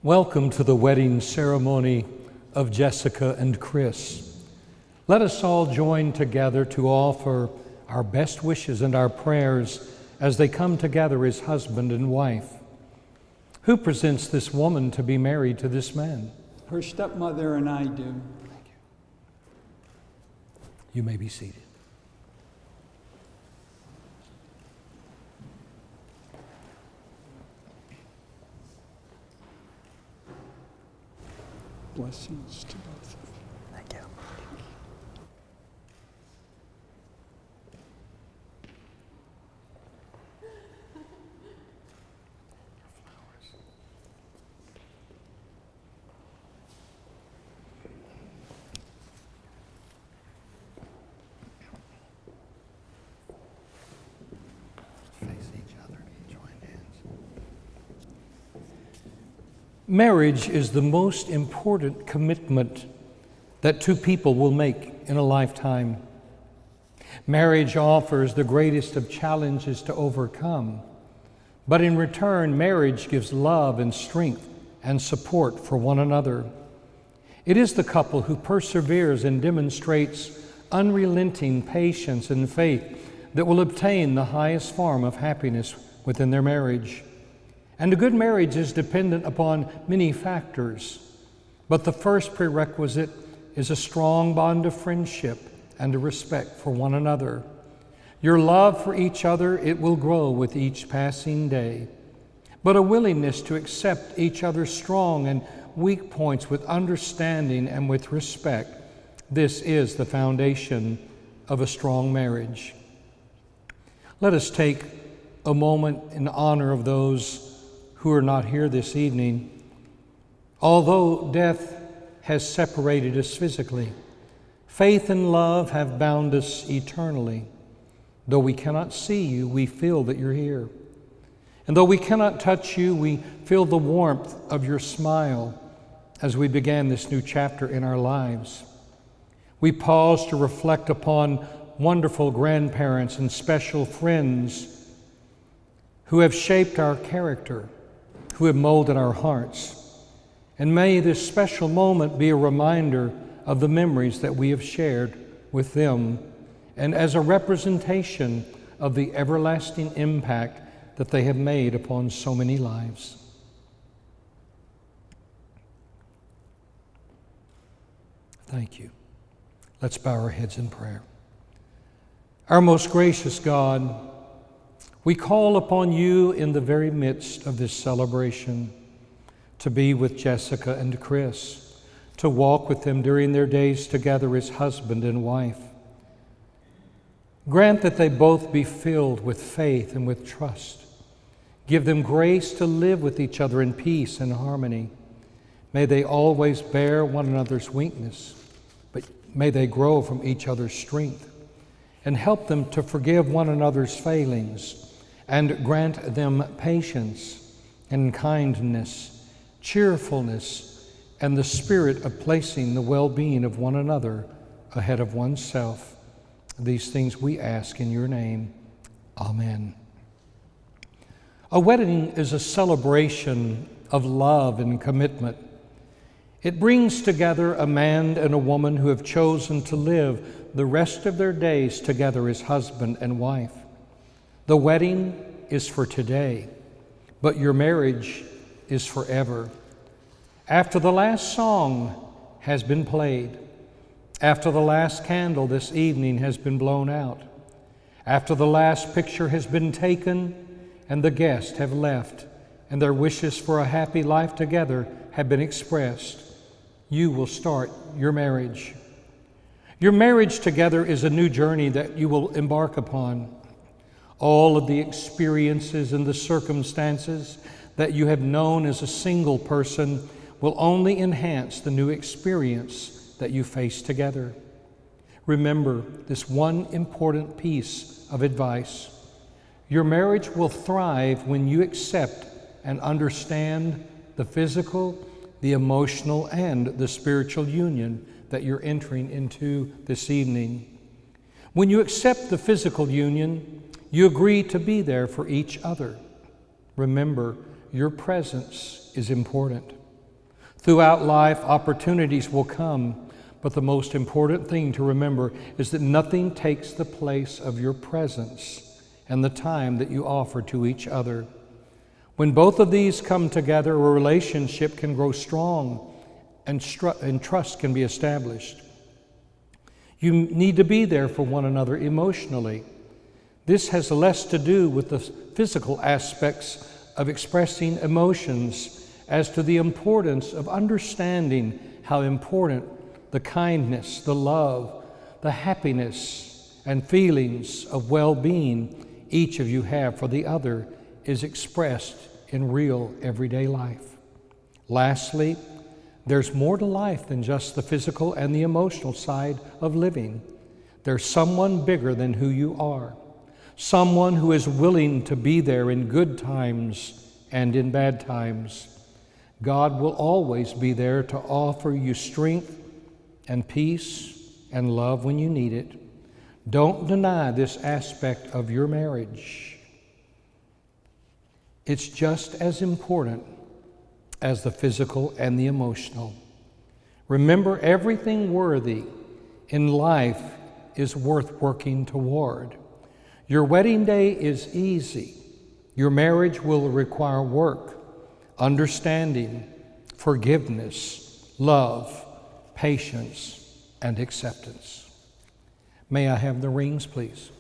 Welcome to the wedding ceremony of Jessica and Chris. Let us all join together to offer our best wishes and our prayers as they come together as husband and wife. Who presents this woman to be married to this man? Her stepmother and I do. Thank you. You may be seated. Blessings to both of you. Thank you. Face each other, join hands. Marriage is the most important commitment that two people will make in a lifetime. Marriage offers the greatest of challenges to overcome, but in return, marriage gives love and strength and support for one another. It is the couple who perseveres and demonstrates unrelenting patience and faith that will obtain the highest form of happiness within their marriage. And a good marriage is dependent upon many factors, but the first prerequisite is a strong bond of friendship and a respect for one another. Your love for each other, it will grow with each passing day, but a willingness to accept each other's strong and weak points with understanding and with respect, this is the foundation of a strong marriage. Let us take a moment in honor of those who are not here this evening. Although death has separated us physically, faith and love have bound us eternally. Though we cannot see you, we feel that you're here. And though we cannot touch you, we feel the warmth of your smile as we began this new chapter in our lives. We pause to reflect upon wonderful grandparents and special friends who have shaped our character, who have molded our hearts. And may this special moment be a reminder of the memories that we have shared with them, and as a representation of the everlasting impact that they have made upon so many lives. Thank you. Let's bow our heads in prayer. Our most gracious God, we call upon you in the very midst of this celebration to be with Jessica and Chris, to walk with them during their days together as husband and wife. Grant that they both be filled with faith and with trust. Give them grace to live with each other in peace and harmony. May they always bear one another's weakness, but may they grow from each other's strength, and help them to forgive one another's failings, and grant them patience and kindness, cheerfulness, and the spirit of placing the well-being of one another ahead of oneself. These things we ask in your name. Amen. A wedding is a celebration of love and commitment. It brings together a man and a woman who have chosen to live the rest of their days together as husband and wife. The wedding is for today, but your marriage is forever. After the last song has been played, after the last candle this evening has been blown out, after the last picture has been taken and the guests have left and their wishes for a happy life together have been expressed, you will start your marriage. Your marriage together is a new journey that you will embark upon. All of the experiences and the circumstances that you have known as a single person will only enhance the new experience that you face together. Remember this one important piece of advice. Your marriage will thrive when you accept and understand the physical, the emotional, and the spiritual union that you're entering into this evening. When you accept the physical union, you agree to be there for each other. Remember, your presence is important. Throughout life, opportunities will come, but the most important thing to remember is that nothing takes the place of your presence and the time that you offer to each other. When both of these come together, a relationship can grow strong and trust can be established. You need to be there for one another emotionally. This has less to do with the physical aspects of expressing emotions as to the importance of understanding how important the kindness, the love, the happiness, and feelings of well-being each of you have for the other is expressed in real everyday life. Lastly, there's more to life than just the physical and the emotional side of living. There's someone bigger than who you are, someone who is willing to be there in good times and in bad times. God will always be there to offer you strength and peace and love when you need it. Don't deny this aspect of your marriage. It's just as important as the physical and the emotional. Remember, everything worthy in life is worth working toward. Your wedding day is easy. Your marriage will require work, understanding, forgiveness, love, patience, and acceptance. May I have the rings, please?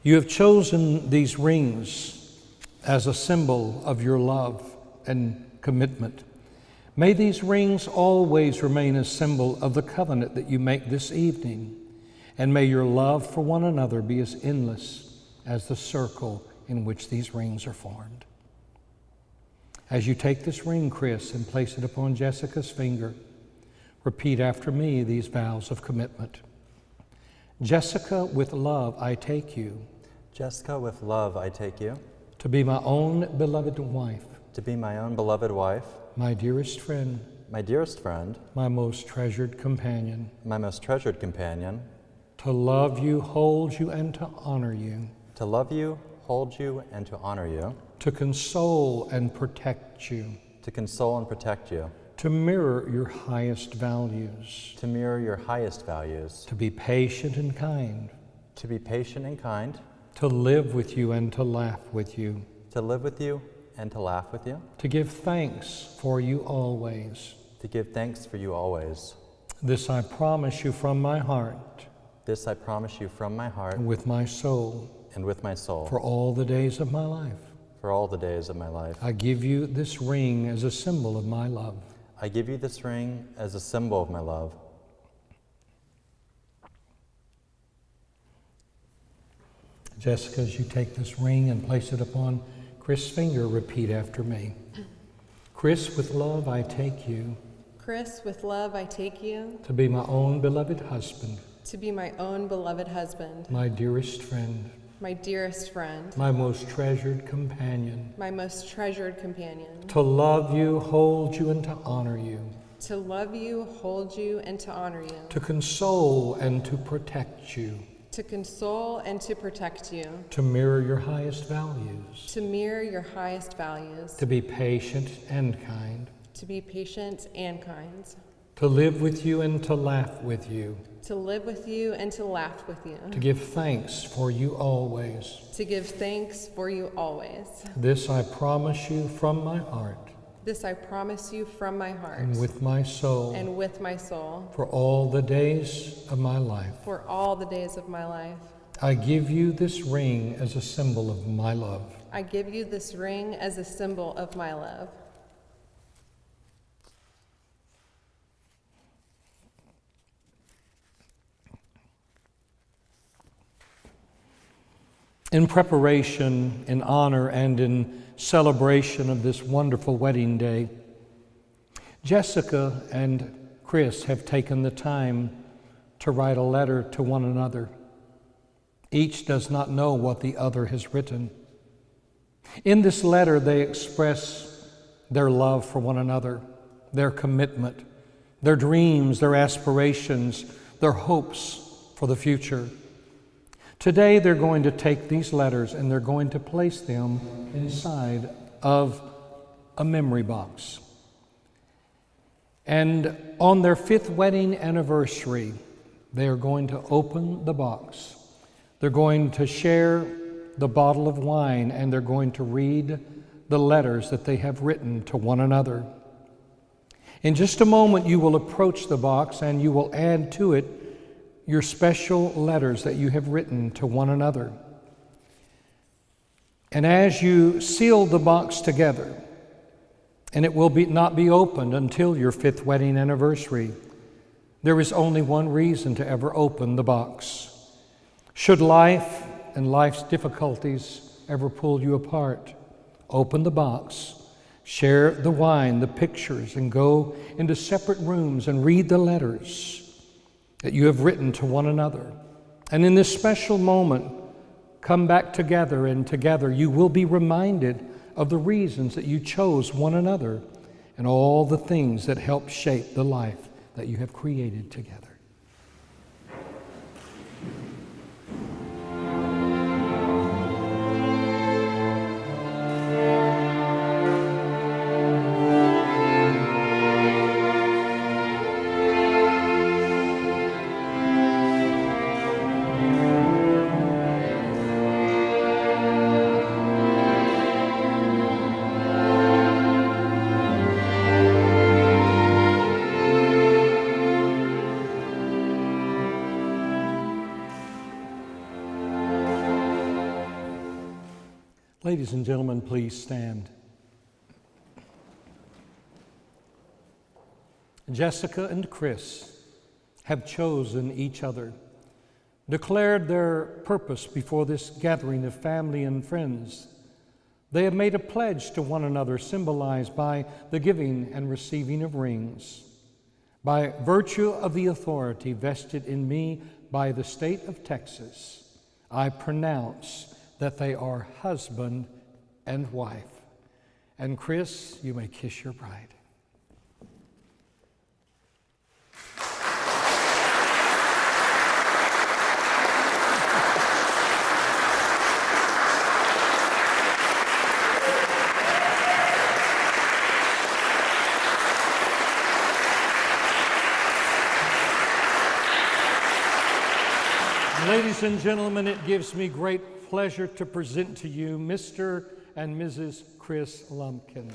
You have chosen these rings as a symbol of your love and commitment. May these rings always remain a symbol of the covenant that you make this evening, and may your love for one another be as endless as the circle in which these rings are formed. As you take this ring, Chris, and place it upon Jessica's finger, repeat after me these vows of commitment. Jessica, with love I take you. Jessica, with love I take you. To be my own beloved wife. To be my own beloved wife. My dearest friend. My dearest friend. My most treasured companion. My most treasured companion. To love you, hold you, and to honor you. To love you, hold you, and to honor you. To console and protect you. To console and protect you. To mirror your highest values. To mirror your highest values. To be patient and kind. To be patient and kind. To live with you and to laugh with you. To live with you and to laugh with you. To give thanks for you always. To give thanks for you always. This I promise you from my heart. This I promise you from my heart. And with my soul. And with my soul. For all the days of my life. For all the days of my life. I give you this ring as a symbol of my love. I give you this ring as a symbol of my love. Jessica, as you take this ring and place it upon Chris' finger, repeat after me. Chris, with love I take you. Chris, with love I take you. To be my own beloved husband. To be my own beloved husband. My dearest friend. My dearest friend. My most treasured companion. My most treasured companion. To love you, hold you, and to honor you. To love you, hold you, and to honor you. To console and to protect you. To console and to protect you. To mirror your highest values. To mirror your highest values. To be patient and kind. To be patient and kind. To live with you and to laugh with you. To live with you and to laugh with you. To give thanks for you always. To give thanks for you always. This I promise you from my heart. This I promise you from my heart. And with my soul. And with my soul. For all the days of my life. For all the days of my life. I give you this ring as a symbol of my love. I give you this ring as a symbol of my love. In preparation, in honor, and in celebration of this wonderful wedding day, Jessica and Chris have taken the time to write a letter to one another. Each does not know what the other has written. In this letter, they express their love for one another, their commitment, their dreams, their aspirations, their hopes for the future. Today they're going to take these letters and they're going to place them inside of a memory box. And on their 5th wedding anniversary, they are going to open the box. They're going to share the bottle of wine, and they're going to read the letters that they have written to one another. In just a moment, you will approach the box and you will add to it your special letters that you have written to one another. And as you seal the box together, and it will not be opened until your 5th wedding anniversary, there is only one reason to ever open the box. Should life and life's difficulties ever pull you apart, open the box, share the wine, the pictures, and go into separate rooms and read the letters that you have written to one another. And in this special moment, come back together, and together you will be reminded of the reasons that you chose one another and all the things that helped shape the life that you have created together. Ladies and gentlemen, please stand. Jessica and Chris have chosen each other, declared their purpose before this gathering of family and friends. They have made a pledge to one another, symbolized by the giving and receiving of rings. By virtue of the authority vested in me by the state of Texas, I pronounce that they are husband and wife. And Chris, you may kiss your bride. Ladies and gentlemen, it gives me great pleasure to present to you Mr. and Mrs. Chris Lumpkin.